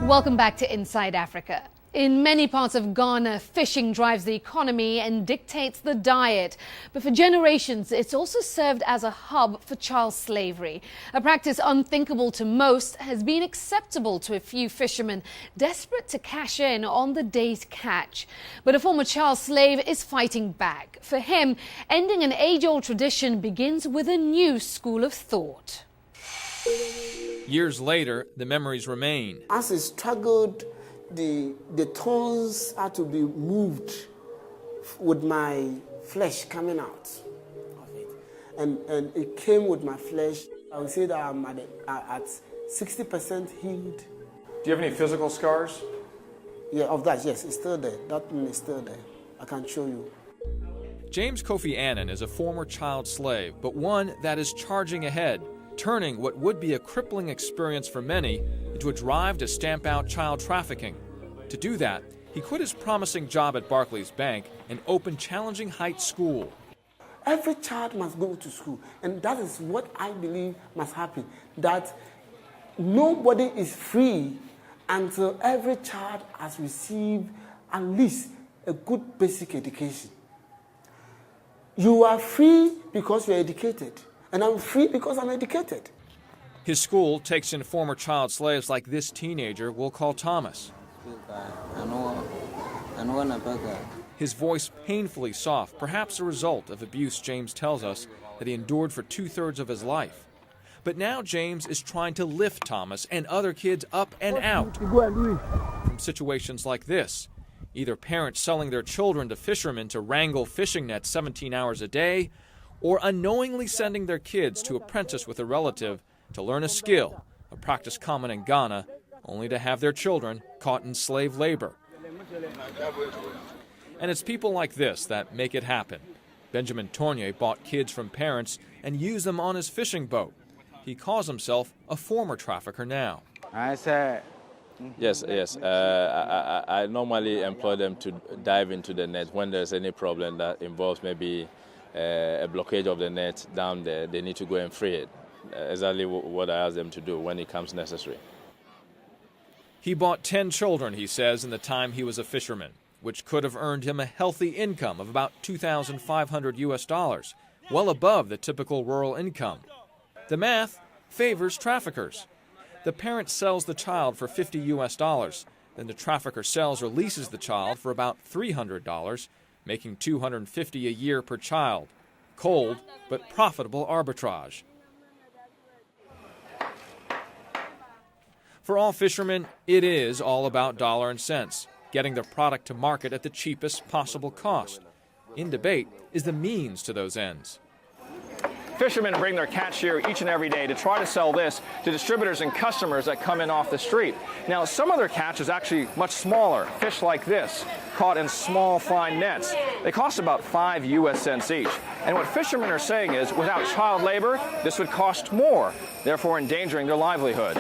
Welcome back to Inside Africa. In many parts of Ghana, fishing drives the economy and dictates the diet. But for generations, it's also served as a hub for child slavery. A practice unthinkable to most has been acceptable to a few fishermen desperate to cash in on the day's catch. But a former child slave is fighting back. For him, ending an age-old tradition begins with a new school of thought. Years later, the memories remain. As he struggled, the thorns had to be moved with my flesh coming out of it. And it came with my flesh. I would say that I'm at 60% healed. Do you have any physical scars? Yeah, of that, yes, it's still there. That one is still there. I can show you. James Kofi Annan is a former child slave, but one that is charging ahead, turning what would be a crippling experience for many into a drive to stamp out child trafficking. To do that, he quit his promising job at Barclays Bank and opened Challenging Heights School. Every child must go to school, and that is what I believe must happen, that nobody is free until every child has received at least a good basic education. You are free because you are educated, and I'm free because I'm educated. His school takes in former child slaves like this teenager we'll call Thomas. His voice painfully soft, perhaps a result of abuse James tells us that he endured for 2/3 of his life. But now James is trying to lift Thomas and other kids up and out from situations like this. Either parents selling their children to fishermen to wrangle fishing nets 17 hours a day, or unknowingly sending their kids to apprentice with a relative to learn a skill, a practice common in Ghana, only to have their children caught in slave labor. And it's people like this that make it happen. Benjamin Tournier bought kids from parents and used them on his fishing boat. He calls himself a former trafficker now. Yes. I normally employ them to dive into the net when there's any problem that involves maybe a blockage of the net down there. They need to go and free it. Exactly what I ask them to do when it comes necessary. He bought 10 children, he says, in the time he was a fisherman, which could have earned him a healthy income of about $2,500, well above the typical rural income. The math favors traffickers. The parent sells the child for $50, then the trafficker sells or leases the child for about $300, making $250 a year per child. Cold but profitable arbitrage. For all fishermen, it is all about dollar and cents, getting their product to market at the cheapest possible cost. In debate is the means to those ends. Fishermen bring their catch here each and every day to try to sell this to distributors and customers that come in off the street. Now, some of their catch is actually much smaller, fish like this, caught in small, fine nets. They cost about 5 US cents each. And what fishermen are saying is, without child labor, this would cost more, therefore endangering their livelihood.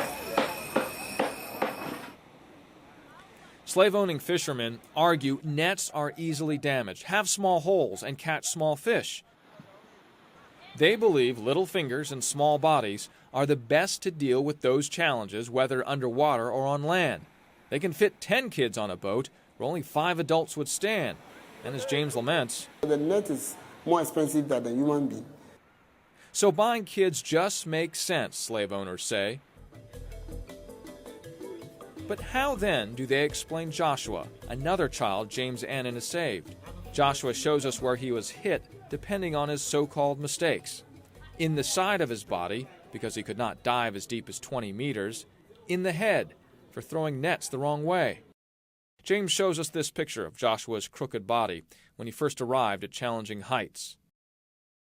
Slave-owning fishermen argue nets are easily damaged, have small holes, and catch small fish. They believe little fingers and small bodies are the best to deal with those challenges, whether underwater or on land. They can fit 10 kids on a boat where only 5 adults would stand. And as James laments, The net is more expensive than a human being. so buying kids just makes sense, slave owners say. But how then do they explain Joshua, another child James Annan has saved? Joshua shows us where he was hit depending on his so-called mistakes. In the side of his body, because he could not dive as deep as 20 meters. In the head, for throwing nets the wrong way. James shows us this picture of Joshua's crooked body when he first arrived at Challenging Heights.